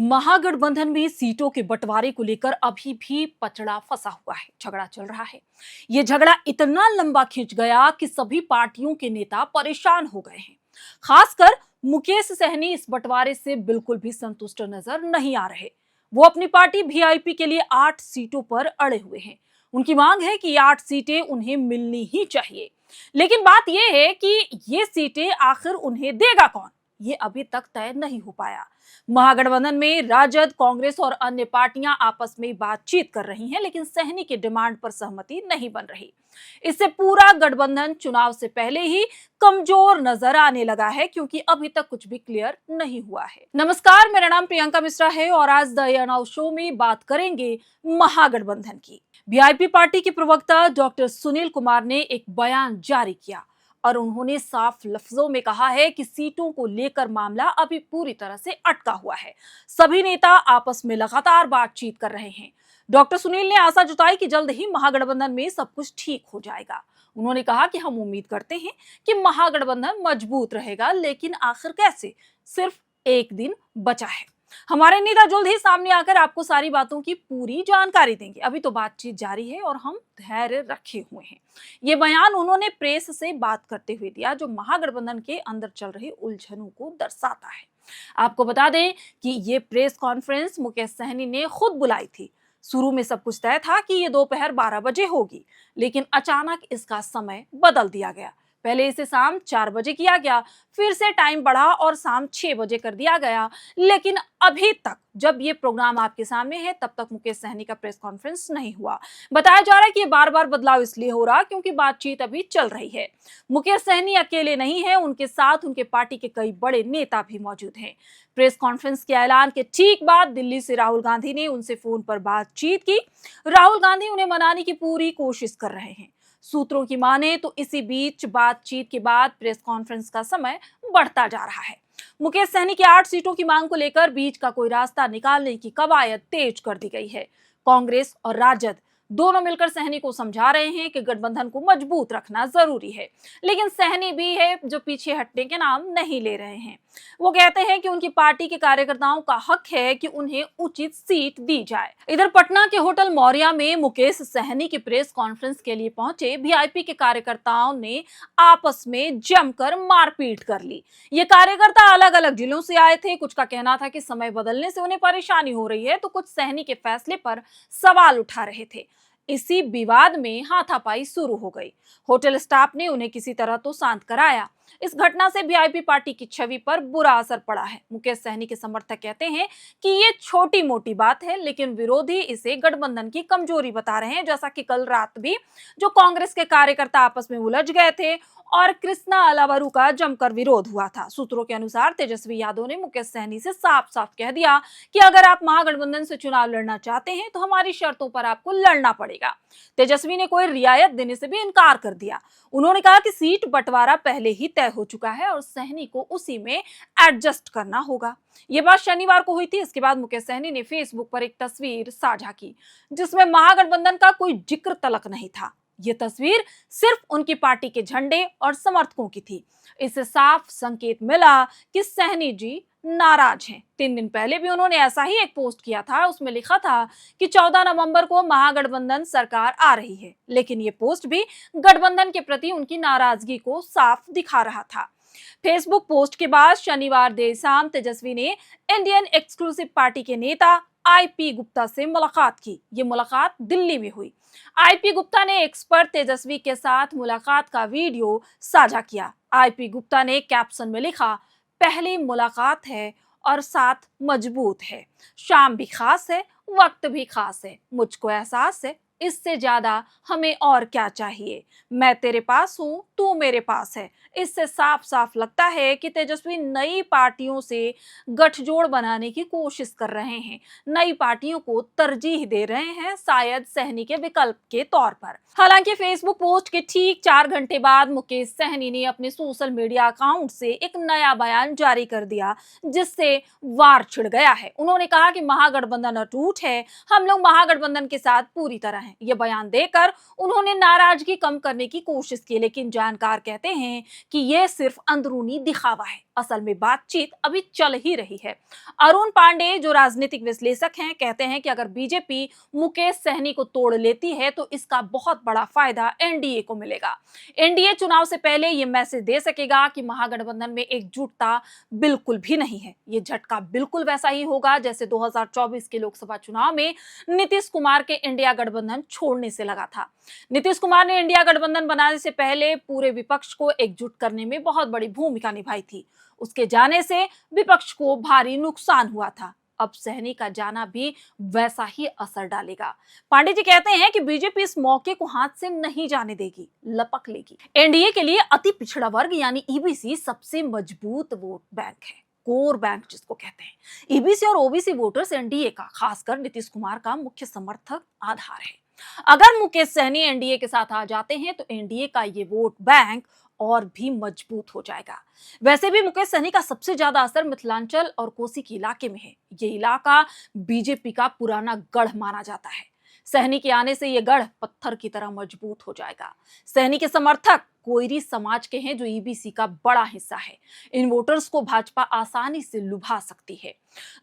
महागठबंधन में सीटों के बंटवारे को लेकर अभी भी पचड़ा फंसा हुआ है, झगड़ा चल रहा है। ये झगड़ा इतना लंबा खिंच गया कि सभी पार्टियों के नेता परेशान हो गए हैं। खासकर मुकेश सहनी इस बंटवारे से बिल्कुल भी संतुष्ट नजर नहीं आ रहे। वो अपनी पार्टी वीआईपी के लिए 8 सीटों पर अड़े हुए हैं। उनकी मांग है कि 8 सीटें उन्हें मिलनी ही चाहिए। लेकिन बात यह है कि ये सीटें आखिर उन्हें देगा कौन, ये अभी तक तय नहीं हो पाया। महागठबंधन में राजद, कांग्रेस और अन्य पार्टियां आपस में बातचीत कर रही हैं, लेकिन सहनी की डिमांड पर सहमति नहीं बन रही। इससे पूरा गठबंधन चुनाव से पहले ही कमजोर नजर आने लगा है, क्योंकि अभी तक कुछ भी क्लियर नहीं हुआ है। नमस्कार, मेरा नाम प्रियंका मिश्रा है और आज द नाउ शो में बात करेंगे महागठबंधन की। वीआईपी पार्टी के प्रवक्ता डॉक्टर सुनील कुमार ने एक बयान जारी किया और उन्होंने साफ लफ्जों में कहा है कि सीटों को लेकर मामला अभी पूरी तरह से अटका हुआ है। सभी नेता आपस में लगातार बातचीत कर रहे हैं। डॉक्टर सुनील ने आशा जताई कि जल्द ही महागठबंधन में सब कुछ ठीक हो जाएगा। उन्होंने कहा कि हम उम्मीद करते हैं कि महागठबंधन मजबूत रहेगा, लेकिन आखिर कैसे, सिर्फ एक दिन बचा है। हमारे नेता जल्द ही सामने आकर आपको सारी बातों की पूरी जानकारी देंगे। अभी तो बातचीत जारी है और हम धैर्य रखे हुए हैं। ये बयान उन्होंने प्रेस से बात करते हुए दिया, जो महागठबंधन के अंदर चल रही उलझनों को दर्शाता है। आपको बता दें कि ये प्रेस कॉन्फ्रेंस मुकेश सहनी ने खुद बुलाई थी। शुरू में सब कुछ तय था कि ये दोपहर 12 बजे होगी, लेकिन अचानक इसका समय बदल दिया गया। पहले इसे शाम 4 बजे किया गया, फिर से टाइम बढ़ा और शाम 6 बजे कर दिया गया। लेकिन अभी तक जब ये प्रोग्राम आपके सामने है, तब तक मुकेश सहनी का प्रेस कॉन्फ्रेंस नहीं हुआ। बताया जा रहा है कि ये बार बार बदलाव इसलिए हो रहा क्योंकि बातचीत अभी चल रही है। मुकेश सहनी अकेले नहीं है, उनके साथ उनके पार्टी के कई बड़े नेता भी मौजूद हैं। प्रेस कॉन्फ्रेंस के ऐलान के ठीक बाद दिल्ली से राहुल गांधी ने उनसे फोन पर बातचीत की। राहुल गांधी उन्हें मनाने की पूरी कोशिश कर रहे हैं। सूत्रों की माने तो इसी बीच बातचीत के बाद प्रेस कॉन्फ्रेंस का समय बढ़ता जा रहा है। मुकेश सहनी की 8 सीटों की मांग को लेकर बीच का कोई रास्ता निकालने की कवायद तेज कर दी गई है। कांग्रेस और राजद दोनों मिलकर सहनी को समझा रहे हैं कि गठबंधन को मजबूत रखना जरूरी है, लेकिन सहनी भी है जो पीछे हटने के नाम नहीं ले रहे हैं। वो कहते हैं कि उनकी पार्टी के कार्यकर्ताओं का हक है कि उन्हें उचित सीट दी जाए। इधर पटना के होटल मौर्या में मुकेश सहनी की प्रेस कॉन्फ्रेंस के लिए पहुंचे वीआईपी के कार्यकर्ताओं ने आपस में जमकर मारपीट कर ली। ये कार्यकर्ता अलग अलग जिलों से आए थे। कुछ का कहना था कि समय बदलने से उन्हें परेशानी हो रही है, तो कुछ सहनी के फैसले पर सवाल उठा रहे थे। इसी विवाद में हाथापाई शुरू हो गई। होटल स्टाफ ने उन्हें किसी तरह तो शांत कराया। इस घटना से वीआईपी पार्टी की छवि पर बुरा असर पड़ा है। मुकेश सहनी के समर्थक कहते हैं कि ये छोटी मोटी बात है, लेकिन विरोधी इसे गठबंधन की कमजोरी बता रहे हैं। जैसा कि कल रात भी जो कांग्रेस के कार्यकर्ता आपस में उलझ गए थे और कृष्णा अलावरू का जमकर विरोध हुआ था। सूत्रों के अनुसार तेजस्वी यादव ने मुकेश सहनी से साफ साफ कह दिया कि अगर आप महागठबंधन से चुनाव लड़ना चाहते हैं तो हमारी शर्तों पर आपको लड़ना पड़ेगा। तेजस्वी ने कोई रियायत देने से भी इनकार कर दिया। उन्होंने कहा कि सीट बंटवारा पहले ही तय हो चुका है और सहनी को उसी में एडजस्ट करना होगा। ये बात शनिवार को हुई थी। इसके बाद मुकेश सहनी ने फेसबुक पर एक तस्वीर साझा की, जिसमें महागठबंधन का कोई जिक्र तलक नहीं था। ये तस्वीर सिर्फ उनकी पार्टी के झंडे और समर्थकों की थी। इससे साफ संकेत मिला कि सहनी जी नाराज हैं। 3 दिन पहले भी उन्होंने ऐसा ही एक पोस्ट किया था। उसमें लिखा था कि 14 नवंबर को महागठबंधन सरकार आ रही है, लेकिन ये पोस्ट भी गठबंधन के प्रति उनकी नाराजगी को साफ दिखा रहा था। फेसबुक पोस्ट के बाद शनिवार देर शाम तेजस्वी ने इंडियन एक्सक्लूसिव पार्टी के नेता आईपी गुप्ता से मुलाकात की। ये मुलाकात दिल्ली में हुई। आईपी गुप्ता ने एक्स पर तेजस्वी के साथ मुलाकात का वीडियो साझा किया। आईपी गुप्ता ने कैप्शन में लिखा, पहली मुलाकात है और साथ मजबूत है। शाम भी खास है, वक्त भी खास है। मुझको एहसास है, इससे ज्यादा हमें और क्या चाहिए। मैं तेरे पास हूं, तू मेरे पास है। इससे साफ साफ लगता है कि तेजस्वी नई पार्टियों से गठजोड़ बनाने की कोशिश कर रहे हैं, नई पार्टियों को तरजीह दे रहे हैं, शायद सहनी के विकल्प के तौर पर। हालांकि फेसबुक पोस्ट के ठीक 4 घंटे बाद मुकेश सहनी ने अपने सोशल मीडिया अकाउंट से एक नया बयान जारी कर दिया, जिससे वार छिड़ गया है। उन्होंने कहा कि महागठबंधन अटूट है, हम लोग महागठबंधन के साथ पूरी तरह हैं। ये बयान देकर उन्होंने नाराजगी कम करने की कोशिश की, लेकिन जानकार कहते हैं कि यह सिर्फ अंदरूनी दिखावा है। असल में बातचीत अभी चल ही रही है। अरुण पांडे जो राजनीतिक विश्लेषक हैं कहते हैं कि अगर बीजेपी मुकेश सहनी को तोड़ लेती है तो इसका बहुत बड़ा फायदा एनडीए को मिलेगा। एनडीए चुनाव से पहले यह मैसेज दे सकेगा कि महागठबंधन में एकजुटता बिल्कुल भी नहीं है। ये झटका बिल्कुल वैसा ही होगा जैसे 2024 के लोकसभा चुनाव में नीतीश कुमार के इंडिया गठबंधन छोड़ने से लगा था। नीतीश कुमार ने इंडिया गठबंधन बनाने से पहले पूरे विपक्ष को एकजुट करने में बहुत बड़ी भूमिका निभाई थी। उसके जाने से विपक्ष को भारी नुकसान हुआ था। अब सहनी का जाना भी वैसा ही असर डालेगा। पांडे जी कहते हैं कि बीजेपी इस मौके को हाथ से नहीं जाने देगी, लपक लेगी। एनडीए के लिए अति पिछड़ा वर्ग यानी ईबीसी सबसे मजबूत वोट बैंक है, कोर बैंक जिसको कहते हैं। ईबीसी और ओबीसी वोटर्स एनडीए का, खासकर नीतीश कुमार का मुख्य समर्थक आधार है। अगर मुकेश सहनी एनडीए के साथ आ जाते हैं तो एनडीए का ये वोट बैंक और भी मजबूत हो जाएगा। वैसे भी मुकेश सहनी का सबसे ज्यादा असर मिथिलांचल और कोसी के इलाके में है। ये इलाका बीजेपी का पुराना गढ़ माना जाता है। सहनी के आने से यह गढ़ पत्थर की तरह मजबूत हो जाएगा। सहनी के समर्थक कोयरी समाज के हैं जो ईबीसी का बड़ा हिस्सा है। इन वोटर्स को भाजपा आसानी से लुभा सकती है।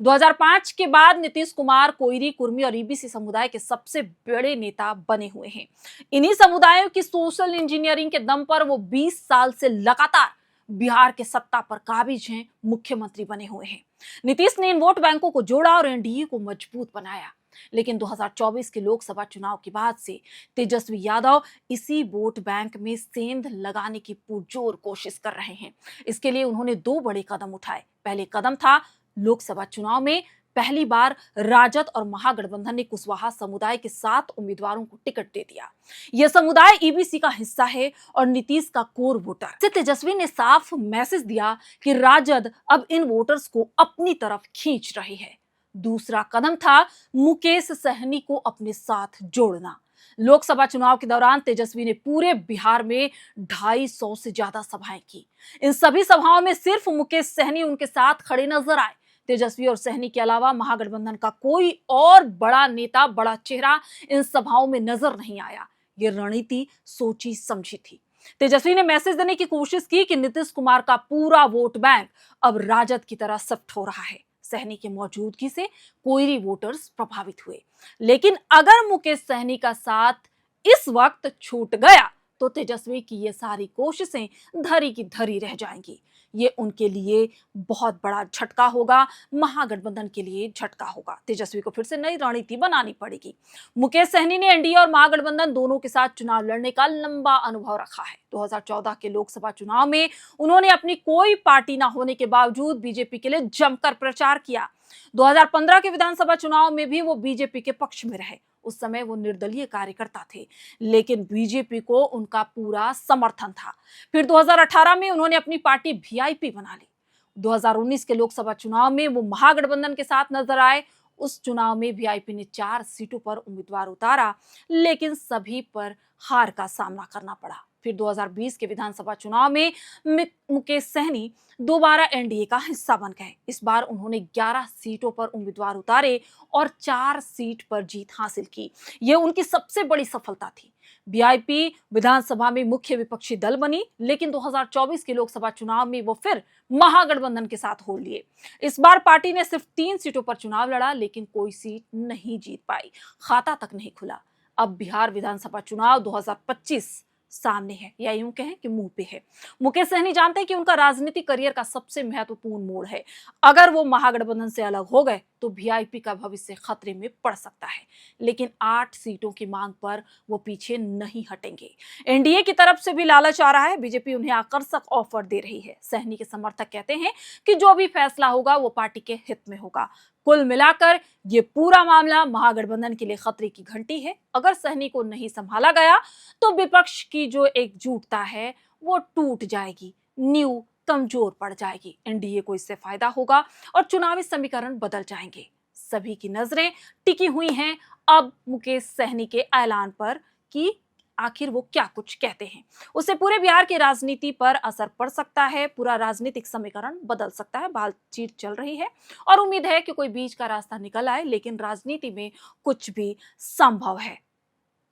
2005 के बाद नीतीश कुमार कोयरी, कुर्मी और ईबीसी समुदाय के सबसे बड़े नेता बने हुए हैं। इन्हीं समुदायों की सोशल इंजीनियरिंग के दम पर वो 20 साल से लगातार बिहार के सत्ता पर काबिज हैं, मुख्यमंत्री बने हुए हैं। नीतीश ने इन वोट बैंकों को जोड़ा और एनडीए को मजबूत बनाया। लेकिन 2024 के लोकसभा चुनाव के बाद से तेजस्वी यादव इसी वोट बैंक में सेंध लगाने की पुरजोर कोशिश कर रहे हैं। इसके लिए उन्होंने दो बड़े कदम उठाए। पहले कदम था लोकसभा चुनाव में पहली बार राजद और महागठबंधन ने कुशवाहा समुदाय के 7 उम्मीदवारों को टिकट दे दिया। यह समुदाय ईबीसी का हिस्सा है और नीतीश का कोर वोटर। से तेजस्वी ने साफ मैसेज दिया कि राजद अब इन वोटर्स को अपनी तरफ खींच रही है। दूसरा कदम था मुकेश सहनी को अपने साथ जोड़ना। लोकसभा चुनाव के दौरान तेजस्वी ने पूरे बिहार में 250 से ज्यादा सभाएं की। इन सभी सभाओं में सिर्फ मुकेश सहनी उनके साथ खड़े नजर आए। तेजस्वी और सहनी के अलावा महागठबंधन का कोई और बड़ा नेता, बड़ा चेहरा इन सभाओं में नजर नहीं आया। ये रणनीति सोची समझी थी। तेजस्वी ने मैसेज देने की कोशिश की कि नीतीश कुमार का पूरा वोट बैंक अब राजद की तरह शिफ्ट हो रहा है। सहनी के मौजूदगी से कोयरी वोटर्स प्रभावित हुए। लेकिन अगर मुकेश सहनी का साथ इस वक्त छूट गया तो तेजस्वी की ये सारी कोशिशें धरी की धरी रह जाएंगी। ये उनके लिए बहुत बड़ा झटका होगा, महागठबंधन के लिए झटका होगा। तेजस्वी को फिर से नई रणनीति बनानी पड़ेगी। मुकेश सहनी ने एनडीए और महागठबंधन दोनों के साथ चुनाव लड़ने का लंबा अनुभव रखा है। 2014 के लोकसभा चुनाव में उन्होंने अपनी कोई पार्टी न होने के बावजूद बीजेपी के लिए जमकर प्रचार किया। 2015 के विधानसभा चुनाव में भी वो बीजेपी के पक्ष में रहे। उस समय वो निर्दलीय कार्यकर्ता थे, लेकिन बीजेपी को उनका पूरा समर्थन था। फिर 2018 में उन्होंने अपनी पार्टी वीआईपी बना ली। 2019 के लोकसभा चुनाव में वो महागठबंधन के साथ नजर आए। उस चुनाव में वीआईपी ने 4 सीटों पर उम्मीदवार उतारा, लेकिन सभी पर हार का सामना करना पड़ा। फिर 2020 के विधानसभा चुनाव में मुकेश सहनी दोबारा एनडीए का हिस्सा बन गए। इस बार उन्होंने 11 सीटों पर उम्मीदवार उतारे और 4 सीट पर जीत हासिल की। यह उनकी सबसे बड़ी सफलता थी। वीआईपी विधानसभा में मुख्य विपक्षी दल बनी, लेकिन 2024 के लोकसभा चुनाव में वो फिर महागठबंधन के साथ हो लिए। इस बार पार्टी ने सिर्फ 3 सीटों पर चुनाव लड़ा, लेकिन कोई सीट नहीं जीत पाई, खाता तक नहीं खुला। अब बिहार विधानसभा चुनाव 2025 सामने है, या यूं कहें कि मुंह पे है। मुकेश सहनी जानते हैं कि उनका राजनीतिक करियर का सबसे महत्वपूर्ण मोड़ है। अगर वो महागठबंधन से अलग हो गए तो वीआईपी का भविष्य खतरे में पड़ सकता है। लेकिन 8 सीटों की मांग पर वो पीछे नहीं हटेंगे। एनडीए की तरफ से भी लालच आ रहा है। बीजेपी उन्हें आकर्षक ऑफर दे रही है। सहनी के समर्थक कहते हैं कि जो भी फैसला होगा वो पार्टी के हित में होगा। कुल मिलाकर ये पूरा मामला महागठबंधन के लिए खतरे की घंटी है। अगर सहनी को नहीं संभाला गया तो विपक्ष की जो एकजुटता है वो टूट जाएगी, नींव कमजोर पड़ जाएगी। एनडीए को इससे फायदा होगा और चुनावी समीकरण बदल जाएंगे। सभी की नजरें टिकी हुई हैं अब मुकेश सहनी के ऐलान पर कि आखिर वो क्या कुछ कहते हैं। उससे पूरे बिहार की राजनीति पर असर पड़ सकता है, पूरा राजनीतिक समीकरण बदल सकता है। बातचीत चल रही है और उम्मीद है कि कोई बीच का रास्ता निकल आए, लेकिन राजनीति में कुछ भी संभव है।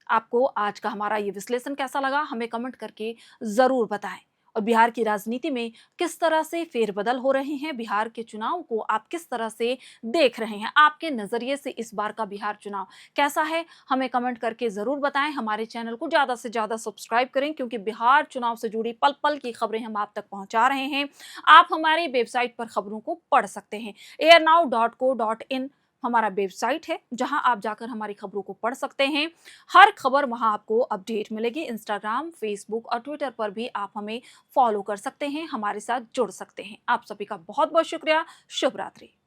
आपको आज का हमारा ये विश्लेषण कैसा लगा, हमें कमेंट करके जरूर बताएं। और बिहार की राजनीति में किस तरह से फेरबदल हो रहे हैं, बिहार के चुनाव को आप किस तरह से देख रहे हैं, आपके नजरिए से इस बार का बिहार चुनाव कैसा है, हमें कमेंट करके जरूर बताएं। हमारे चैनल को ज्यादा से ज्यादा सब्सक्राइब करें, क्योंकि बिहार चुनाव से जुड़ी पल पल की खबरें हम आप तक पहुंचा रहे हैं। आप हमारी वेबसाइट पर खबरों को पढ़ सकते हैं। airnow.co.in हमारा वेबसाइट है, जहां आप जाकर हमारी खबरों को पढ़ सकते हैं। हर खबर वहां आपको अपडेट मिलेगी। इंस्टाग्राम, फेसबुक और ट्विटर पर भी आप हमें फॉलो कर सकते हैं, हमारे साथ जुड़ सकते हैं। आप सभी का बहुत बहुत शुक्रिया। शुभ रात्रि।